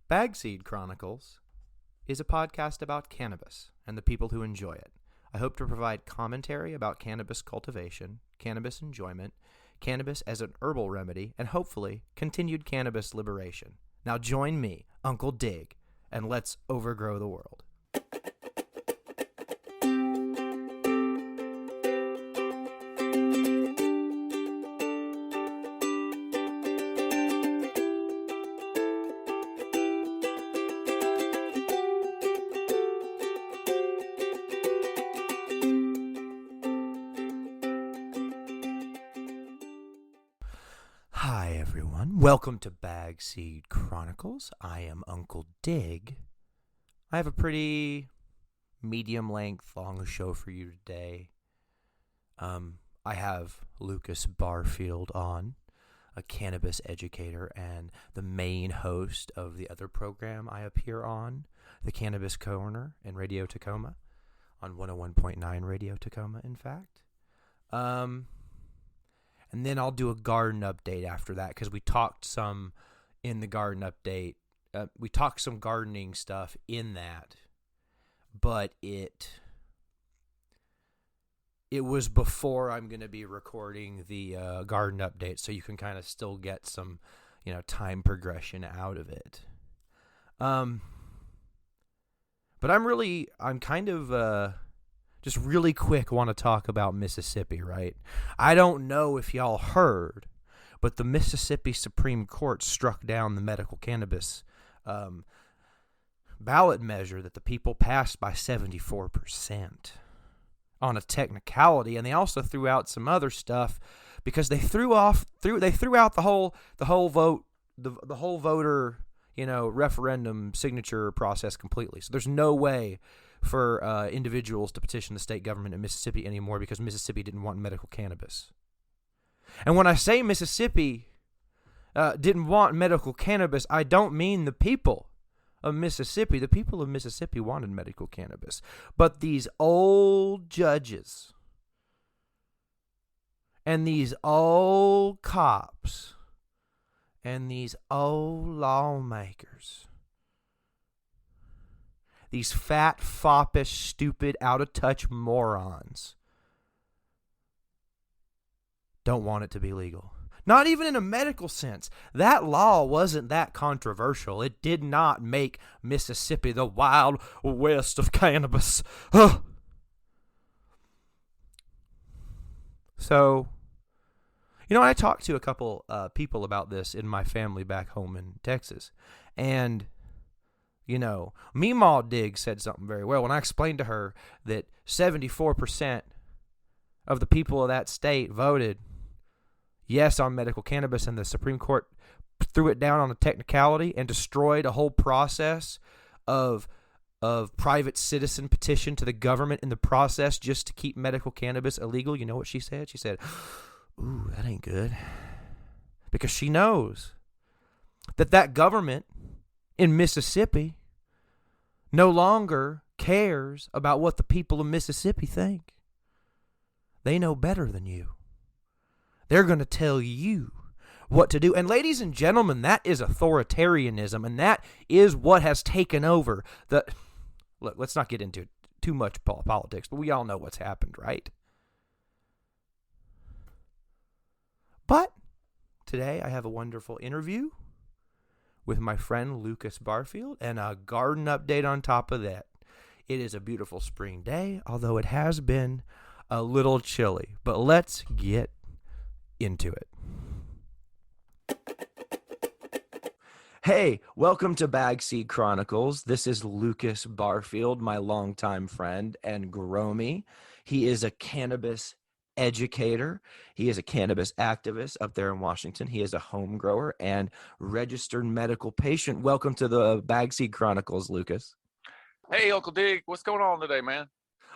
Bagseed Chronicles is a podcast about cannabis and the people who enjoy it. I hope to provide commentary about cannabis cultivation, cannabis enjoyment, cannabis as an herbal remedy, and hopefully continued cannabis liberation. Now join me, Uncle Dig, and let's overgrow the world. Hi everyone, welcome to Bagseed Chronicles. I am Uncle Dig. I have a pretty medium length, long show for you today. I have Lukas Barfield on, a cannabis educator and the main host of the other program I appear on, the Cannabis Corner in Radio Tacoma, on 101.9 Radio Tacoma, in fact. And then I'll do a garden update after that because we talked some in the garden update. We talked some gardening stuff in that, but it was before I'm going to be recording the garden update, so you can kind of still get some, time progression out of it. But I'm kind of just really quick want to talk about Mississippi, right? I don't know if y'all heard, but the Mississippi Supreme Court struck down the medical cannabis ballot measure that the people passed by 74% on a technicality, and they also threw out some other stuff because they threw out the whole voter referendum signature process completely. So there's no way for individuals to petition the state government in Mississippi anymore because Mississippi didn't want medical cannabis. And when I say Mississippi didn't want medical cannabis, I don't mean the people of Mississippi. The people of Mississippi wanted medical cannabis. But these old judges and these old cops and these old lawmakers, these fat, foppish, stupid, out-of-touch morons don't want it to be legal. Not even in a medical sense. That law wasn't that controversial. It did not make Mississippi the wild west of cannabis. Ugh. So, I talked to a couple people about this in my family back home in Texas, and Meemaw Dig said something very well when I explained to her that 74% of the people of that state voted yes on medical cannabis, and the Supreme Court threw it down on a technicality and destroyed a whole process of private citizen petition to the government in the process just to keep medical cannabis illegal. You know what she said? She said, "Ooh, that ain't good." Because she knows that government in Mississippi no longer cares about what the people of Mississippi think. They know better than you. They're going to tell you what to do. And ladies and gentlemen, that is authoritarianism, and that is what has taken over the... Look, let's not get into too much politics, but we all know what's happened, right? But today I have a wonderful interview with my friend Lukas Barfield and a garden update on top of that. It is a beautiful spring day, although it has been a little chilly. But let's get into it. Hey, welcome to Bagseed Chronicles. This is Lukas Barfield, my longtime friend and gromie. He is a cannabis educator. He is a cannabis activist up there in Washington. He is a home grower and registered medical patient. Welcome to the Bagseed Chronicles, Lukas. Hey, Uncle Dig, what's going on today, man?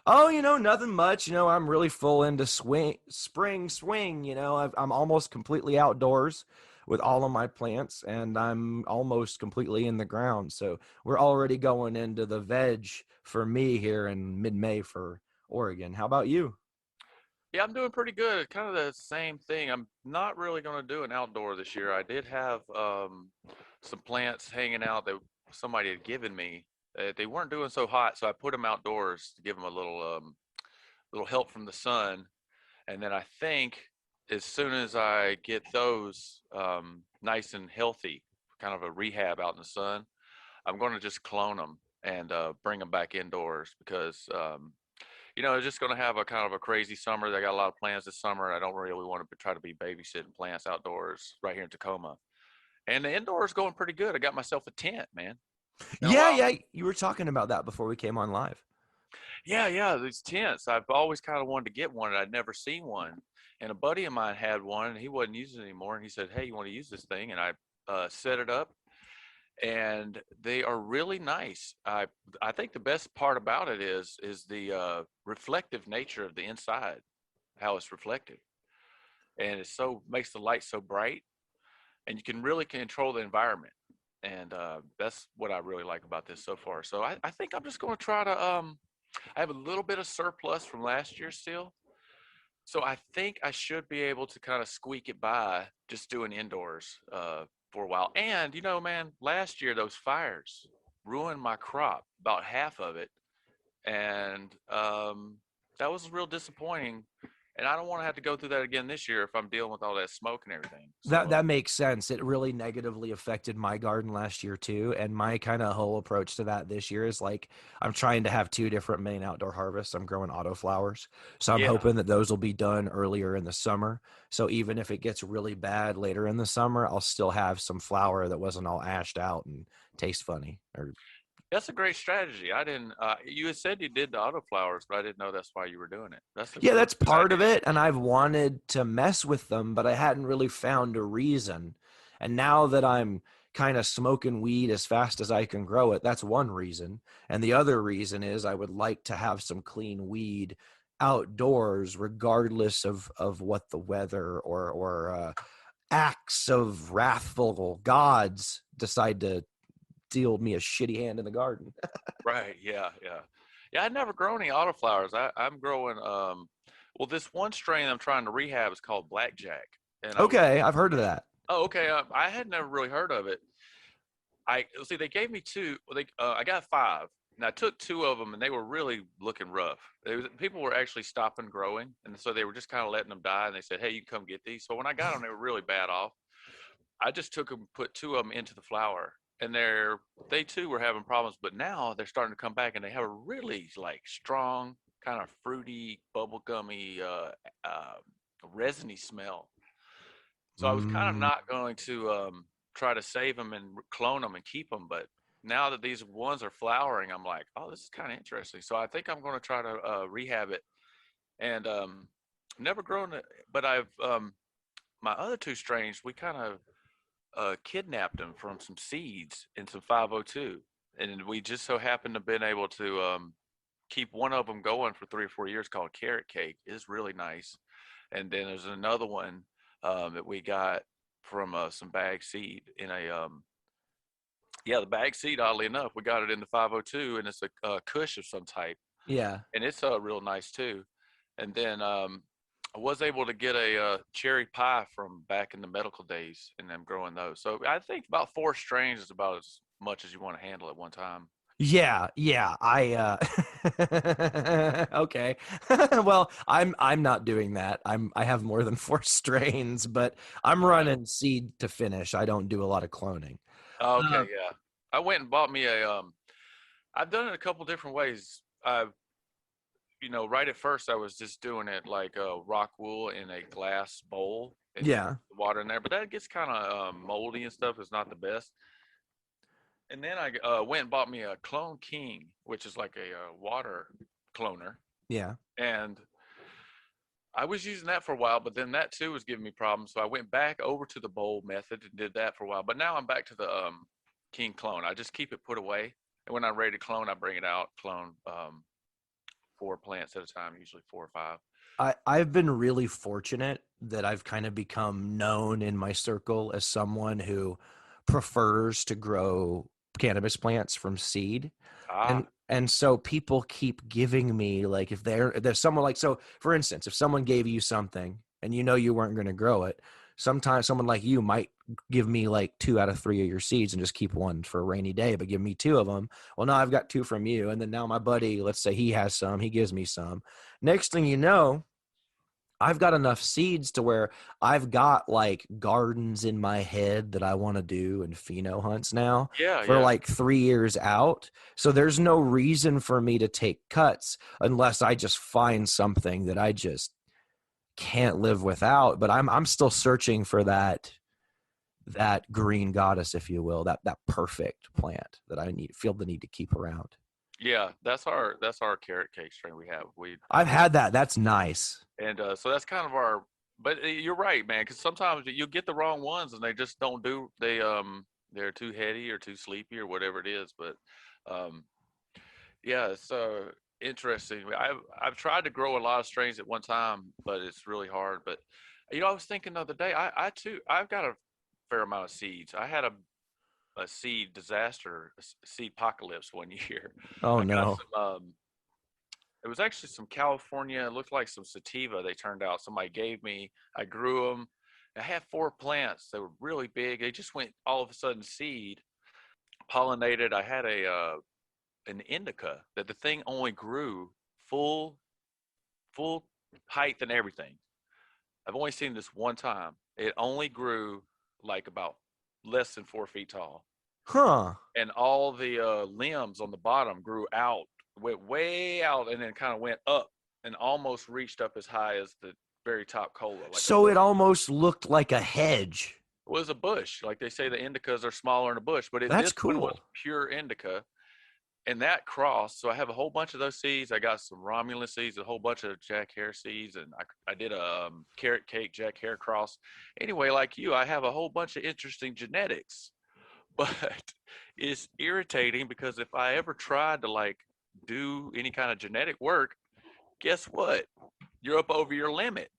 Oh, nothing much. I'm really full into spring swing. I'm almost completely outdoors with all of my plants, and I'm almost completely in the ground. So we're already going into the veg for me here in mid-May for Oregon. How about you? Yeah, I'm doing pretty good. Kind of the same thing. I'm not really going to do an outdoor this year. I did have some plants hanging out that somebody had given me. They weren't doing so hot, so I put them outdoors to give them a little help from the sun. And then I think as soon as I get those nice and healthy, kind of a rehab out in the sun, I'm going to just clone them and bring them back indoors because it's just going to have a kind of a crazy summer. I got a lot of plans this summer, and I don't really want to try to be babysitting plants outdoors right here in Tacoma. And the indoors going pretty good. I got myself a tent, man. It's been a while. Yeah. You were talking about that before we came on live. Yeah, these tents. I've always kind of wanted to get one, and I'd never seen one. And a buddy of mine had one, and he wasn't using it anymore. And he said, "Hey, you want to use this thing?" And I set it up, and they are really nice. I think the best part about it is the reflective nature of the inside, how it's reflective, and it so makes the light so bright, and you can really control the environment. And that's what I really like about this so far. So I think I'm just going to try to. I have a little bit of surplus from last year still, so I think I should be able to kind of squeak it by just doing indoors for a while. And man, last year those fires ruined my crop, about half of it, and that was real disappointing. And I don't want to have to go through that again this year if I'm dealing with all that smoke and everything. So, That makes sense. It really negatively affected my garden last year too. And my kind of whole approach to that this year is like I'm trying to have two different main outdoor harvests. I'm growing autoflowers. So I'm yeah, hoping that those will be done earlier in the summer. So even if it gets really bad later in the summer, I'll still have some flower that wasn't all ashed out and taste funny. Or that's a great strategy. I didn't. You had said you did the autoflowers, but I didn't know that's why you were doing it. That's a yeah, really that's good part of idea. it. And I've wanted to mess with them, but I hadn't really found a reason. And now that I'm kind of smoking weed as fast as I can grow it, that's one reason. And the other reason is I would like to have some clean weed outdoors, regardless of what the weather or acts of wrathful gods decide to deal me a shitty hand in the garden. Right. Yeah. I'd never grown any autoflowers. I'm growing. Well, this one strain I'm trying to rehab is called Blackjack, and I was. Okay, I've heard of that. Oh, okay. I had never really heard of it. I see. They gave me two. Well, I got five, and I took two of them, and they were really looking rough. People were actually stopping growing, and so they were just kind of letting them die. And they said, "Hey, you can come get these." So when I got them, they were really bad off. I just took them, put two of them into the flower, and they too were having problems. But now they're starting to come back, and they have a really like strong, kind of fruity, bubblegummy, resiny smell. So I was kind of Mm. not going to try to save them and clone them and keep them, but now that these ones are flowering, I'm like, oh, this is kind of interesting. So I think I'm going to try to rehab it, and never grown it, but I've my other two strains, we kind of kidnapped them from some seeds in some 502, and we just so happened to been able to keep one of them going for 3 or 4 years called Carrot Cake. It's really nice. And then there's another one that we got from some Bagseed in a the Bagseed. Oddly enough, we got it in the 502, and it's a Kush of some type, Yeah. and it's real nice too. And then I was able to get a cherry pie from back in the medical days, and I'm growing those. So I think about 4 strains is about as much as you want to handle at one time. Yeah. Okay. Well, I'm not doing that. I have more than 4 strains, but I'm Right. running seed to finish. I don't do a lot of cloning. Okay, yeah. I went and bought me a I've done it a couple different ways. Right at first I was just doing it like rock wool in a glass bowl and just Yeah. put the water in there, but that gets kind of moldy and stuff. It's not the best. And then I went and bought me a Clone King, which is like a water cloner, Yeah. and I was using that for a while, but then that too was giving me problems. So I went back over to the bowl method and did that for a while. But now I'm back to the King clone. I just keep it put away, and when I'm ready to clone, I bring it out, clone 4 plants at a time, usually 4 or 5. I've been really fortunate that I've kind of become known in my circle as someone who prefers to grow cannabis plants from seed. Ah, And so people keep giving me like if there's someone like so for instance, if someone gave you something and you know you weren't going to grow it, sometimes someone like you might give me like 2 out of 3 of your seeds and just keep one for a rainy day, but give me 2 of them. Well, now I've got 2 from you. And then now my buddy, let's say he has some, he gives me some. Next thing you know, I've got enough seeds to where I've got like gardens in my head that I want to do and pheno hunts now Yeah, for yeah. like 3 years out. So there's no reason for me to take cuts unless I just find something that I just can't live without. But I'm still searching for that green goddess, if you will, that perfect plant that I feel the need to keep around. Yeah, that's our carrot cake strain we have. We I've had that. That's nice. and so that's kind of our. But you're right, man, because sometimes you get the wrong ones and they just don't do. They're too heady or too sleepy or whatever it is. But um, yeah, it's interesting. I've tried to grow a lot of strains at one time, but it's really hard. But I was thinking the other day, I too, I've got a fair amount of seeds. I had a seed disaster, seed apocalypse one year. Oh I got no. some. It was actually some California. It looked like some sativa. They turned out somebody gave me. I grew them. I had 4 plants. They were really big. They just went all of a sudden seed pollinated. I had an indica that the thing only grew full full height and everything. I've only seen this one time. It only grew like about less than 4 feet tall, Huh. and all the limbs on the bottom grew out, went way out, and then kind of went up and almost reached up as high as the very top cola, like a So bush. it almost looked like a hedge. It was a bush, like they say the indicas are smaller in a bush, but That's this one was cool. pure indica, and that cross. So I have a whole bunch of those seeds. I got some Romulan seeds, a whole bunch of Jack Hare seeds, and I did a carrot cake Jack Hare cross. Anyway, like you, I have a whole bunch of interesting genetics, but it's irritating because if I ever tried to like do any kind of genetic work, guess what? You're up over your limit.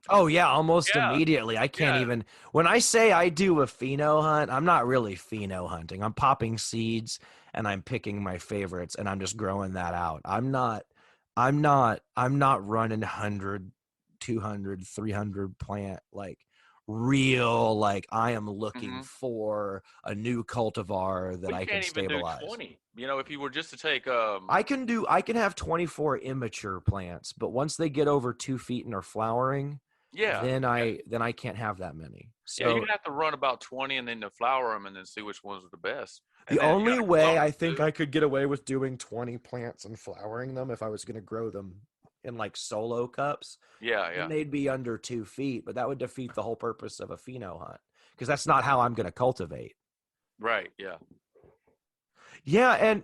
Oh yeah, almost Yeah, immediately. I can't yeah. even when I say I do a pheno hunt, I'm not really pheno hunting. I'm popping seeds and I'm picking my favorites and I'm just growing that out. I'm not running 100, 200, 300 plant like real like I am looking Hmm. for a new cultivar that Well, you I can can't even do stabilize. 20. If you were just to take I can have 24 immature plants, but once they get over 2 feet and are flowering, yeah, then I can't have that many. yeah, So you'd have to run about 20 and then to flower them and then see which ones are the best. And the then you got only to clone way I them think too. I could get away with doing 20 plants and flowering them if I was going to grow them in like solo cups, Yeah, then yeah. they'd be under 2 feet, but that would defeat the whole purpose of a pheno hunt because that's not how I'm going to cultivate. Right, yeah. Yeah, and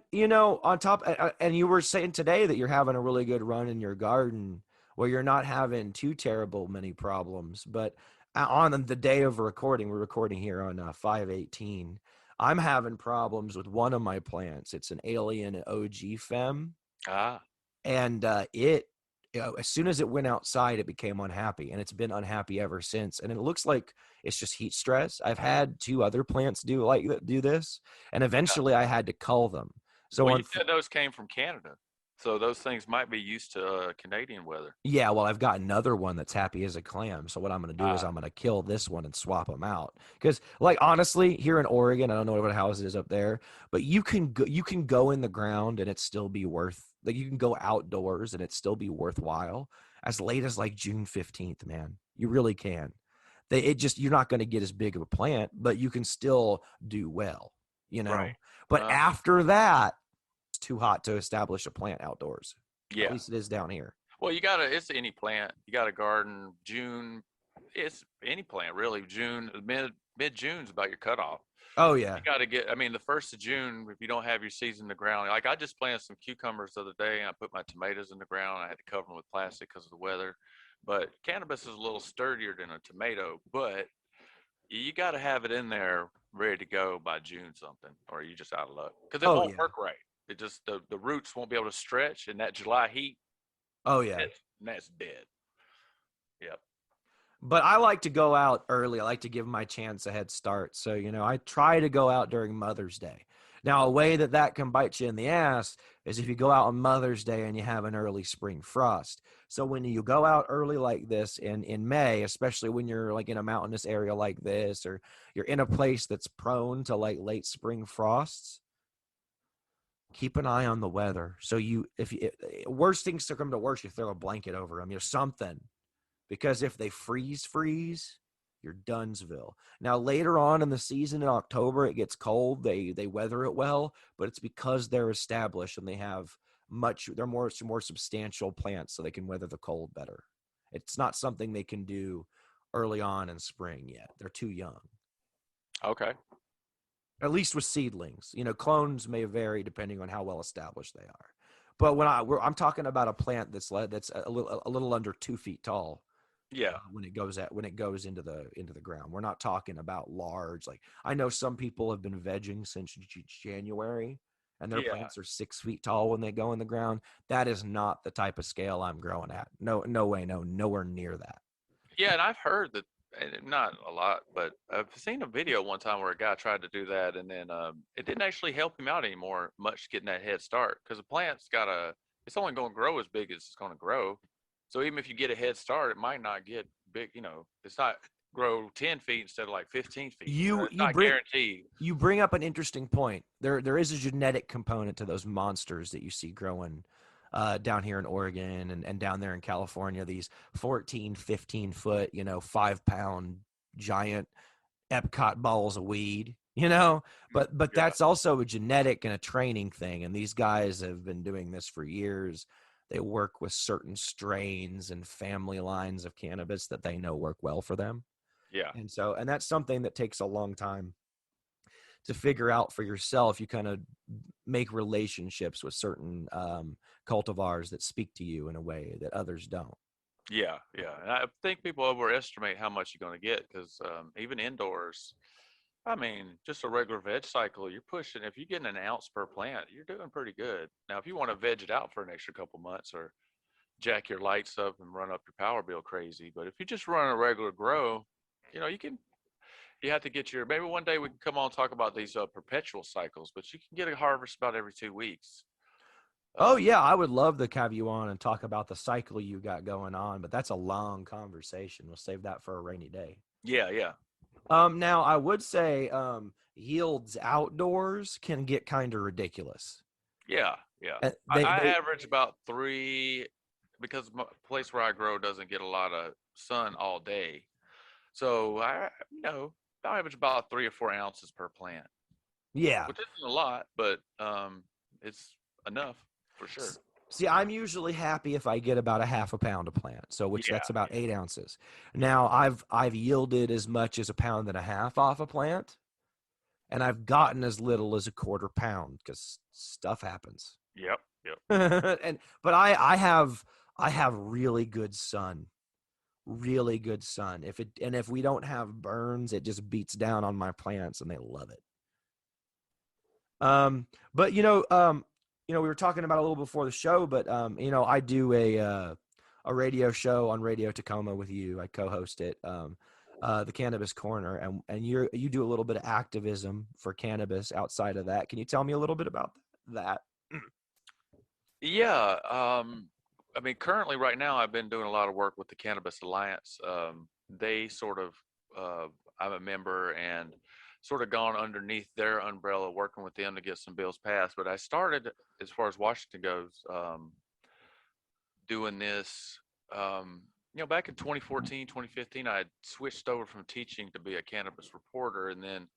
on top, and you were saying today that you're having a really good run in your garden where you're not having too terrible many problems. But on the day of recording, we're recording here on 5/18. I'm having problems with one of my plants. It's an alien OG fem, Ah. and it as soon as it went outside it became unhappy and it's been unhappy ever since, and it looks like it's just heat stress. I've had 2 other plants do this, and Yeah. eventually I had to cull them. So Well, on you said those came from Canada. So those things might be used to Canadian weather. Yeah, well, I've got another one that's happy as a clam. So what I'm going to do is Ah, I'm going to kill this one and swap them out. Because, like, honestly, here in Oregon, I don't know what house it is up there, but you can go in the ground and it still be worth. Like, you can go outdoors and it still be worthwhile as late as like June 15th, man. You really can. You're not going to get as big of a plant, but you can still do well, you right. know. But Uh, after that, it's too hot to establish a plant outdoors. At yeah. least it is down here. Well, it's any plant. You got a garden, June, it's any plant really. June, mid June's about your cutoff. Oh You yeah. got to get, I mean, the 1st of June, if you don't have your seeds in the ground, like I just planted some cucumbers the other day and I put my tomatoes in the ground. I had to cover them with plastic because of the weather. But cannabis is a little sturdier than a tomato, but you got to have it in there ready to go by June something, or you just out of luck because it Oh won't yeah. work right. It just, the roots won't be able to stretch in that July heat. Oh yeah. That's dead. Yep. But I like to go out early. I like to give my chance a head start. So, I try to go out during Mother's Day. Now, a way that can bite you in the ass is if you go out on Mother's Day and you have an early spring frost. So when you go out early like this in May, especially when you're like in a mountainous area like this, or you're in a place that's prone to like late spring frosts, keep an eye on the weather. So if worst things to come to worst, you throw a blanket over them, something, because if they freeze, you're Dunsville. Now later on in the season in October, it gets cold. They weather it well, but it's because they're established and they're more substantial plants, so they can weather the cold better. It's not something they can do early on in spring yet. They're too young. Okay. At least with seedlings. Clones may vary depending on how well established they are. But I'm talking about a plant that's a little under 2 feet tall. Yeah. When it goes into the ground, we're not talking about large. Like, I know some people have been vegging since January, and their plants are 6 feet tall when they go in the ground. That is not the type of scale I'm growing at. No way, nowhere near that. Yeah, and I've heard that, and not a lot, but I've seen a video one time where a guy tried to do that, and then it didn't actually help him out anymore much getting that head start, because the plant's it's only going to grow as big as it's going to grow. So even if you get a head start, it might not get big. It's not grow 10 feet instead of like 15 feet. It's not guaranteed. You bring up an interesting point. There is a genetic component to those monsters that you see growing down here in Oregon and down there in California, these 14, 15 foot, 5-pound giant Epcot balls of weed, but that's also a genetic and a training thing. And these guys have been doing this for years. They work with certain strains and family lines of cannabis that they know work well for them. Yeah. And that's something that takes a long time to figure out for yourself. You kind of make relationships with certain cultivars that speak to you in a way that others don't. Yeah. And I think people overestimate how much you're going to get, because even indoors, I mean, just a regular veg cycle, you're pushing, if you're getting an ounce per plant, you're doing pretty good. Now, if you want to veg it out for an extra couple months or jack your lights up and run up your power bill crazy, but if you just run a regular grow, you have to get maybe one day we can come on and talk about these perpetual cycles, but you can get a harvest about every 2 weeks. Oh yeah, I would love to have you on and talk about the cycle you got going on, but that's a long conversation. We'll save that for a rainy day. Yeah. Now I would say yields outdoors can get kind of ridiculous. Yeah. I average about 3, because the place where I grow doesn't get a lot of sun all day. So I average about 3 or 4 ounces per plant. Yeah, which isn't a lot, but it's enough for sure. See, I'm usually happy if I get about a half a pound a plant, that's about 8 ounces. Now I've yielded as much as 1.5 pounds off a plant, and I've gotten as little as 1/4 pound because stuff happens. Yep. But I have really good sun. Really good sun. If we don't have burns, it just beats down on my plants and they love it. But we were talking about a little before the show, but I do a radio show on Radio Tacoma with you. I co-host it, the Cannabis Corner, and you do a little bit of activism for cannabis outside of that. Can you tell me a little bit about that? Yeah. I mean, currently right now I've been doing a lot of work with the Cannabis Alliance. They sort of, I'm a member and sort of gone underneath their umbrella, working with them to get some bills passed. But I started, as far as Washington goes, doing this, back in 2014, 2015, I had switched over from teaching to be a cannabis reporter. And then,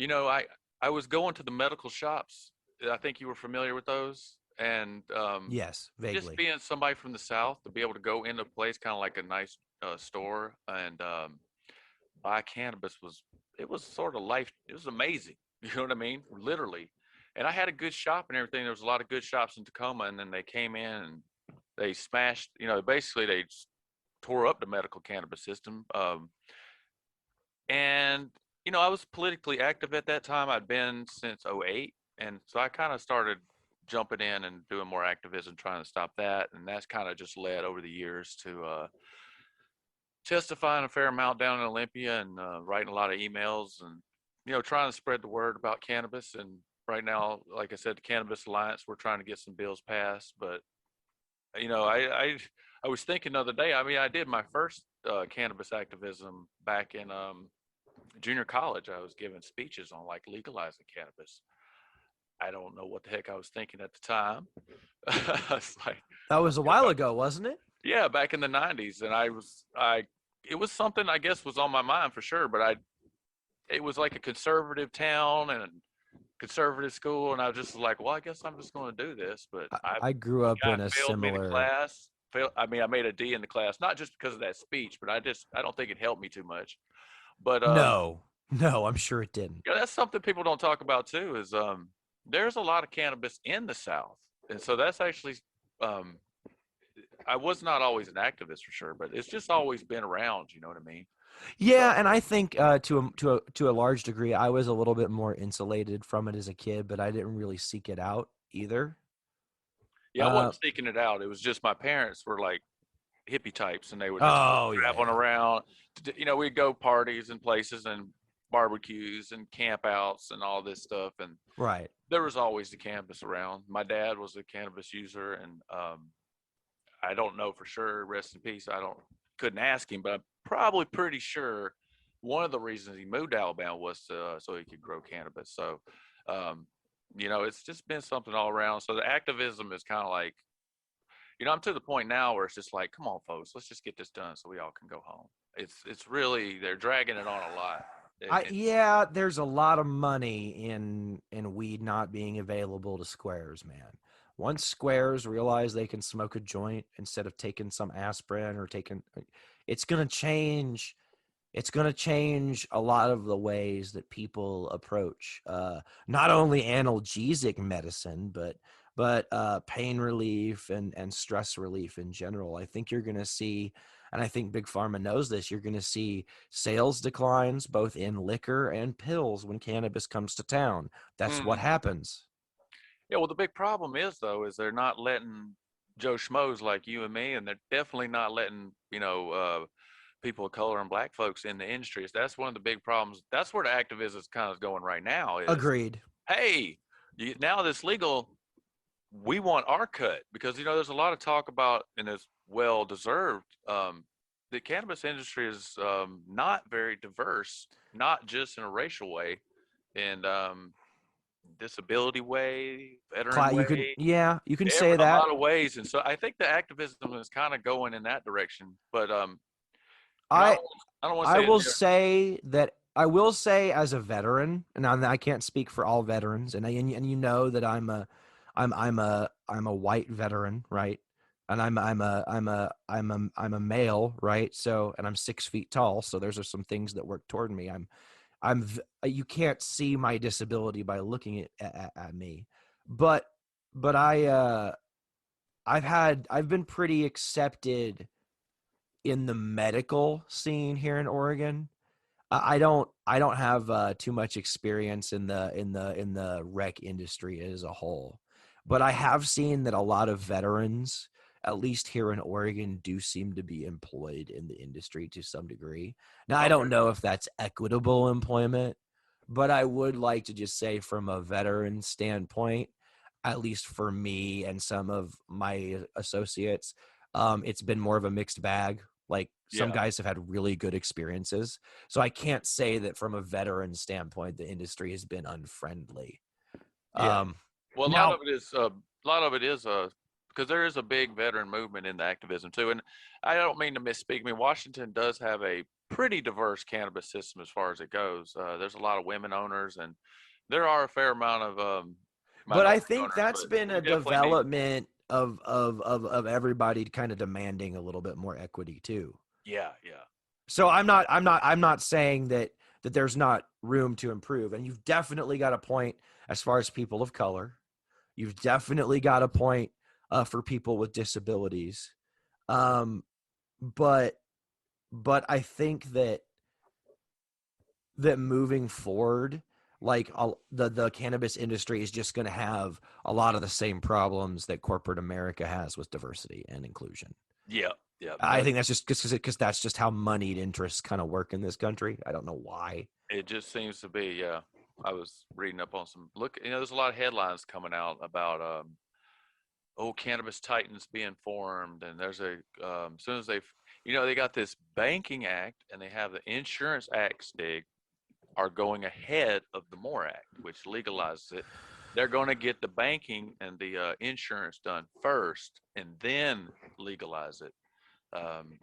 I was going to the medical shops. I think you were familiar with those. And yes, vaguely. Just being somebody from the South, to be able to go into a place kind of like a nice store and buy cannabis was sort of life. It was amazing. You know what I mean? Literally. And I had a good shop and everything. There was a lot of good shops in Tacoma, and then they came in and they smashed, basically they tore up the medical cannabis system. And I was politically active at that time. I'd been since 2008. And so I kind of started jumping in and doing more activism, trying to stop that. And that's kind of just led over the years to testifying a fair amount down in Olympia and writing a lot of emails and, trying to spread the word about cannabis. And right now. Like I said, the Cannabis Alliance, we're trying to get some bills passed. But I was thinking the other day. I mean, I did my first cannabis activism back in junior college. I was giving speeches on like legalizing cannabis. I don't know what the heck I was thinking at the time. It's like, That was a while ago, wasn't it? yeah, back in the '90s, and it was something I guess was on my mind for sure. But it was like a conservative town and conservative school, and I was just like, well, I guess I'm just going to do this. But I grew up in a failed me the similar. class. I mean, I made a D in the class, not just because of that speech, but I don't think it helped me too much. But No, I'm sure it didn't. that's something people don't talk about too. Is there's a lot of cannabis in the South, and so that's actually um, I was not always an activist for sure, but it's just always been around. You know what I mean? Yeah, and I think to a large degree, I was a little bit more insulated from it as a kid, but I didn't really seek it out either. Yeah, I wasn't seeking it out. It was just my parents were like hippie types, and they would just traveling around. We'd go parties and places and barbecues and campouts and all this stuff, and right. There was always the cannabis around. My dad was a cannabis user, and I don't know for sure. Rest in peace. Couldn't ask him, but I'm probably pretty sure one of the reasons he moved to Alabama was so he could grow cannabis. So, it's just been something all around. So the activism is kind of like, I'm to the point now where it's just like, come on, folks, let's just get this done so we all can go home. It's really, they're dragging it on a lot. Yeah, there's a lot of money in weed not being available to squares, man. Once squares realize they can smoke a joint instead of taking some aspirin or it's going to change. It's going to change a lot of the ways that people approach not only analgesic medicine, but pain relief and stress relief in general. I think you're going to see, and I think Big Pharma knows this, you're going to see sales declines both in liquor and pills when cannabis comes to town. That's what happens. Yeah, well, the big problem is though, is they're not letting Joe Schmoes like you and me, and they're definitely not letting people of color and black folks in the industry. That's one of the big problems. That's where the activism is kind of going right now. Is, agreed. Hey, now that's legal, we want our cut, because there's a lot of talk about, and it's well deserved. The cannabis industry is not very diverse, not just in a racial way, and disability way, veteran way. You can say that. A lot of ways, and so I think the activism is kind of going in that direction. But I don't want to say. I will say as a veteran, and I can't speak for all veterans, and you know that I'm a white veteran, right? And I'm a male, right? So, and I'm 6 feet tall, so those are some things that work toward me. You can't see my disability by looking at me, but I've been pretty accepted in the medical scene here in Oregon. I don't have too much experience in the rec industry as a whole, but I have seen that a lot of veterans, at least here in Oregon, do seem to be employed in the industry to some degree. Now, I don't know if that's equitable employment, but I would like to just say from a veteran standpoint, at least for me and some of my associates, it's been more of a mixed bag. Like some guys have had really good experiences. So I can't say that from a veteran standpoint, the industry has been unfriendly. Yeah. Well, a lot of it is because there is a big veteran movement in the activism too. And I don't mean to misspeak. I mean, Washington does have a pretty diverse cannabis system as far as it goes. There's a lot of women owners, and there are a fair amount of but I think that's been a development of everybody kind of demanding a little bit more equity too. Yeah. So I'm not saying that there's not room to improve, and you've definitely got a point as far as people of color. You've definitely got a point for people with disabilities, but I think that moving forward, like the cannabis industry is just going to have a lot of the same problems that corporate America has with diversity and inclusion. Yeah. I think that's just because that's just how moneyed interests kind of work in this country. I don't know why. It just seems to be, yeah. I was reading up on some look. There's a lot of headlines coming out about cannabis titans being formed, and there's as soon as they got this banking act and they have the insurance acts are going ahead of the MORE Act, which legalizes it. They're going to get the banking and the insurance done first, and then legalize it. Um,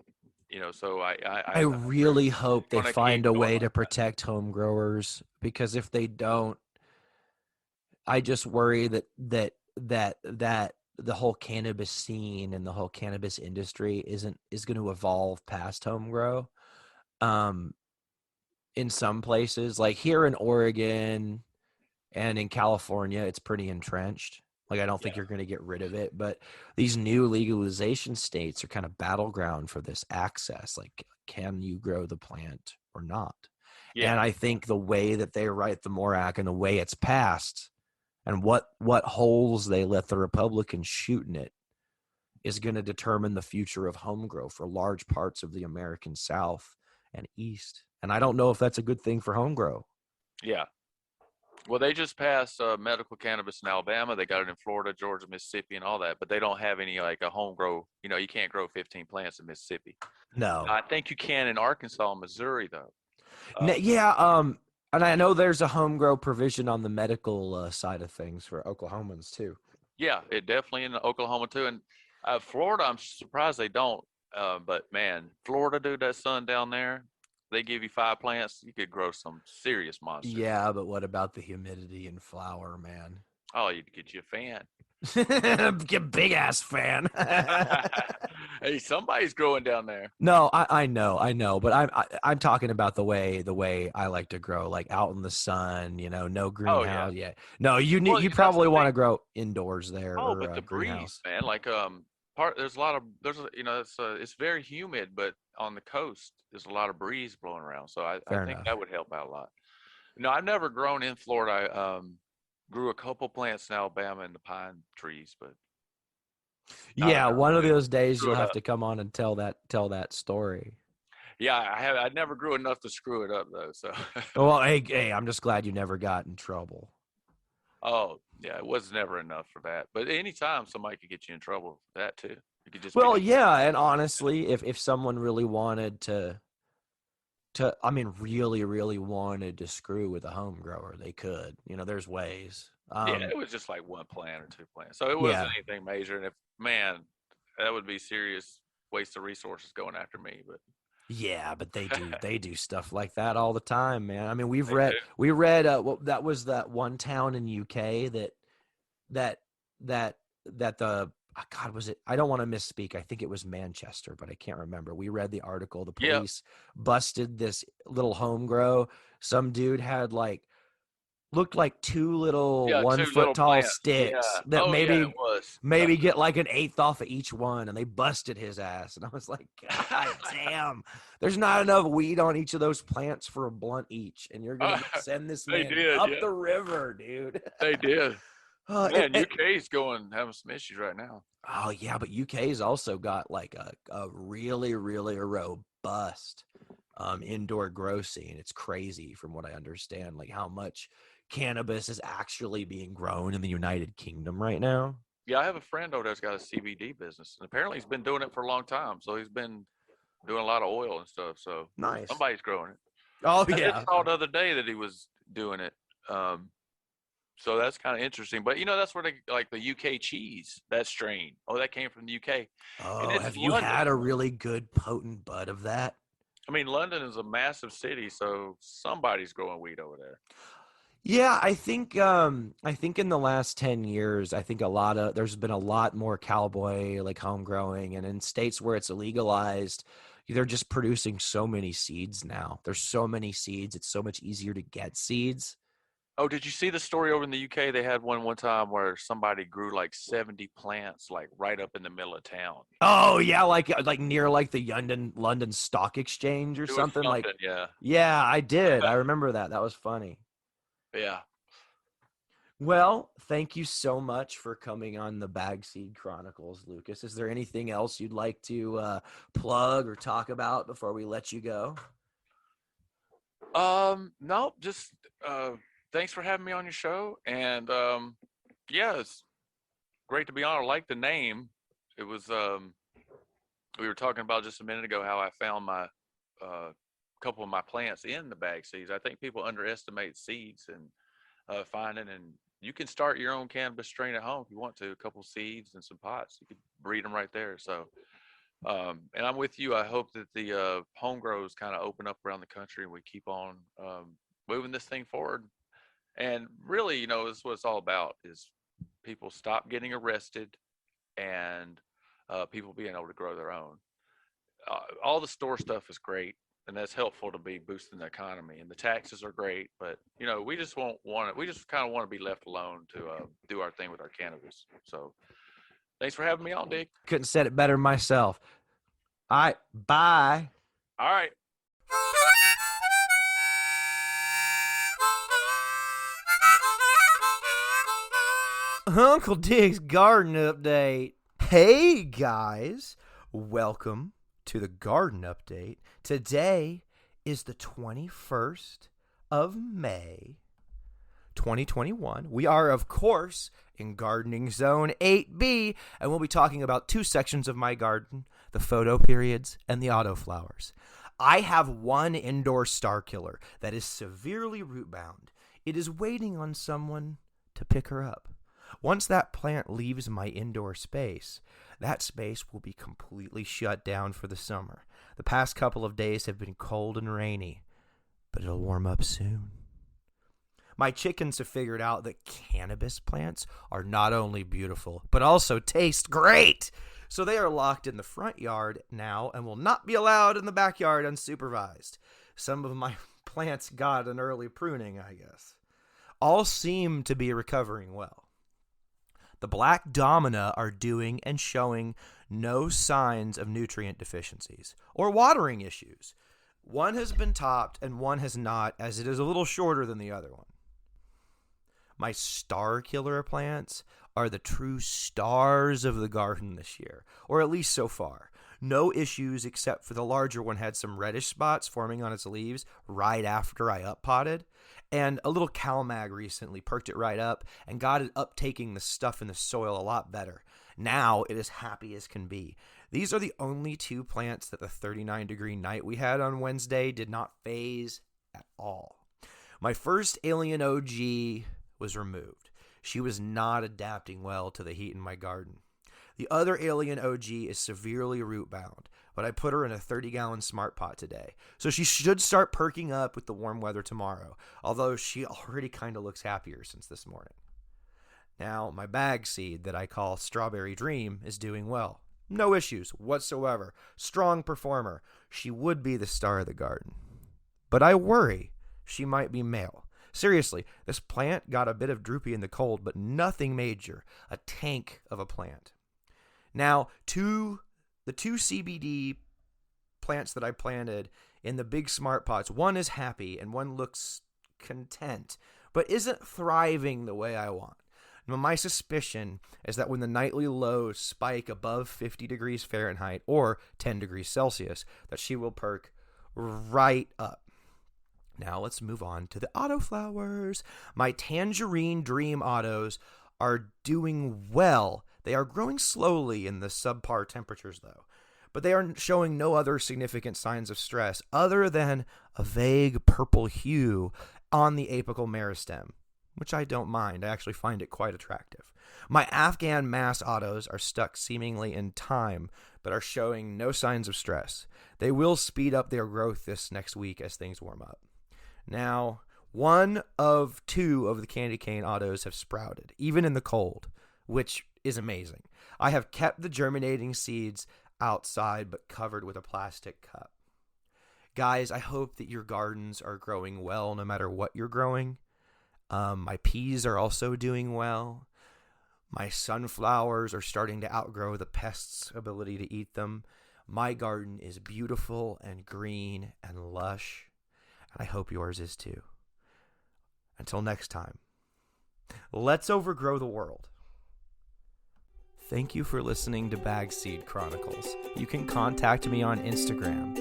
so I I'm really really hope they going to keep find a going way like to protect home growers, because if they don't, I just worry that the whole cannabis scene and the whole cannabis industry is going to evolve past home grow. Um, in some places, like here in Oregon and in California, it's pretty entrenched. Like, I don't think that. you're going to get rid of it, but these new legalization states are kind of battleground for this access. Like, can you grow the plant or not? Yeah, And I think the way that they write the MORE Act and the way it's passed and what holes they let the Republicans shoot in it is going to determine the future of home grow for large parts of the American South and East. And I don't know if that's a good thing for home grow. yeah. Well, they just passed medical cannabis in Alabama. They got it in Florida, Georgia, Mississippi, and all that. But they don't have any like a home grow. You can't grow 15 plants in Mississippi. No. I think you can in Arkansas and Missouri, though. Yeah. And I know there's a home grow provision on the medical side of things for Oklahomans too. Yeah, it definitely in Oklahoma too, and Florida. I'm surprised they don't. But man, Florida, dude, that sun down there, they give you 5 plants, you could grow some serious monsters. Yeah, but what about the humidity and flower, man? Oh, you'd get you a fan. Get big ass fan. Hey, somebody's growing down there. No, I know, but I'm talking about the way I like to grow, like out in the sun, no Oh yeah. greenhouse. Yeah, no, Well, you that's the probably want thing. to grow indoors there Oh, or but a the breeze, greenhouse. man. Like there's a lot of it's very humid, but on the coast there's a lot of breeze blowing around. So I Fair think enough. that would help out a lot. No, I've never grown in Florida. I grew a couple plants in Alabama in the pine trees, but not Yeah, enough one of to those days screw you'll it have up. to come on and tell that story. Yeah, I never grew enough to screw it up though. So, Well, hey, I'm just glad you never got in trouble. oh yeah, it was never enough for that. But anytime somebody could get you in trouble for that too. You could just be Well, like, yeah, and honestly, if someone really wanted I mean, really wanted to screw with a home grower, they could. There's ways. yeah, it was just like 1 plant or 2 plants, so it wasn't Yeah. anything major. And if man, that would be serious waste of resources going after me. But Yeah, but they do stuff like that all the time, man. I mean, they do. we read that was that one town in UK that that the God, was it? I don't want to misspeak. I think it was Manchester, but I can't remember. We read the article. The Yeah, police busted this little home grow. Some dude had looked like two little yeah, one two foot little tall plants. sticks Yeah. that Oh yeah, it was. maybe get like an eighth off of each one, and they busted his ass. And I was like, God damn, there's not enough weed on each of those plants for a blunt each, and you're gonna send this They man did. up Yeah, the river, dude. they did. And, Man, UK's having some issues right now. oh yeah, but UK's also got like a really robust indoor grow scene. It's crazy from what I understand, like how much cannabis is actually being grown in the United Kingdom right now. Yeah, I have a friend over there's got a CBD business, and apparently he's been doing it for a long time. So he's been doing a lot of oil and stuff. So Nice. somebody's growing it. Oh I just yeah. saw the other day that he was doing it. So that's kind of interesting. But that's where they like the UK cheese, that strain. Oh, that came from the UK, and Oh, it's have you London. had a really good potent bud of that? I mean, London is a massive city, so somebody's growing weed over there. Yeah, I think in the last 10 years, I think there's been a lot more cowboy like home growing, and in states where it's legalized, they're just producing so many seeds now. There's so many seeds, it's so much easier to get seeds. Oh, did you see the story over in the UK? They had one time where somebody grew like 70 plants, like right up in the middle of town. Oh yeah, like near like the London Stock Exchange or It was something like. something, yeah, Yeah, I did. I remember that. That was funny. yeah. Well, thank you so much for coming on the Bagseed Chronicles, Lucas. Is there anything else you'd like to plug or talk about before we let you go? No, just thanks for having me on your show. And yeah, it's great to be on. I like the name. It was we were talking about just a minute ago how I found my couple of my plants in the bag seeds. I think people underestimate seeds and finding, and you can start your own cannabis strain at home if you want to. A couple seeds and some pots, you could breed them right there. So, and I'm with you. I hope that the home grows kind of open up around the country and we keep on moving this thing forward. And really, this is what it's all about: is people stop getting arrested and people being able to grow their own. All the store stuff is great, and that's helpful to be boosting the economy. And the taxes are great, but we just won't want it. We just kind of want to be left alone to do our thing with our cannabis. So, thanks for having me on, Dick. Couldn't said it better myself. All right, bye. All right. Uncle Dig's garden update. Hey guys, welcome to the garden update. Today is the 21st of May, 2021. We are, of course, in Gardening Zone 8B, and we'll be talking about two sections of my garden, the photo periods and the autoflowers. I have one indoor star killer that is severely root bound. It is waiting on someone to pick her up. Once that plant leaves my indoor space, that space will be completely shut down for the summer. The past couple of days have been cold and rainy, but it'll warm up soon. My chickens have figured out that cannabis plants are not only beautiful, but also taste great. So they are locked in the front yard now and will not be allowed in the backyard unsupervised. Some of my plants got an early pruning, I guess. All seem to be recovering well. The black domina are doing and showing no signs of nutrient deficiencies or watering issues. One has been topped and one has not, as it is a little shorter than the other one. My star killer plants are the true stars of the garden this year, or at least so far. No issues except for the larger one had some reddish spots forming on its leaves right after I uppotted. And a little CalMag recently perked it right up and got it uptaking the stuff in the soil a lot better. Now it is happy as can be. These are the only two plants that the 39-degree night we had on Wednesday did not phase at all. My first alien OG was removed. She was not adapting well to the heat in my garden. The other alien OG is severely root bound, but I put her in a 30-gallon smart pot today. So she should start perking up with the warm weather tomorrow, although she already kind of looks happier since this morning. Now, my Bagseed that I call Strawberry Dream is doing well. No issues whatsoever. Strong performer. She would be the star of the garden. But I worry she might be male. Seriously, this plant got a bit of droopy in the cold, but nothing major. A tank of a plant. Now, the two CBD plants that I planted in the big smart pots, one is happy and one looks content, but isn't thriving the way I want. Now, my suspicion is that when the nightly lows spike above 50 degrees Fahrenheit or 10 degrees Celsius, that she will perk right up. Now let's move on to the autoflowers. My Tangerine Dream autos are doing well. They are growing slowly in the subpar temperatures, though. But they are showing no other significant signs of stress other than a vague purple hue on the apical meristem, which I don't mind. I actually find it quite attractive. My Afghan mass autos are stuck seemingly in time, but are showing no signs of stress. They will speed up their growth this next week as things warm up. Now, one of two of the candy cane autos have sprouted, even in the cold, which is amazing. I have kept the germinating seeds outside but covered with a plastic cup. Guys, I hope that your gardens are growing well no matter what you're growing. My peas are also doing well. My sunflowers are starting to outgrow the pests' ability to eat them. My garden is beautiful and green and lush. I hope yours is too. Until next time, let's overgrow the world. Thank you for listening to Bagseed Chronicles. You can contact me on Instagram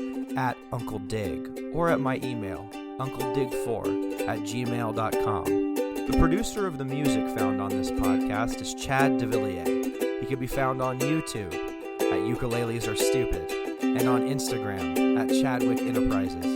@UncleDig or at my email uncledig4@gmail.com. The producer of the music found on this podcast is Chad DeVilliers. He can be found on YouTube at Ukuleles Are Stupid and on Instagram at Chadwick Enterprises.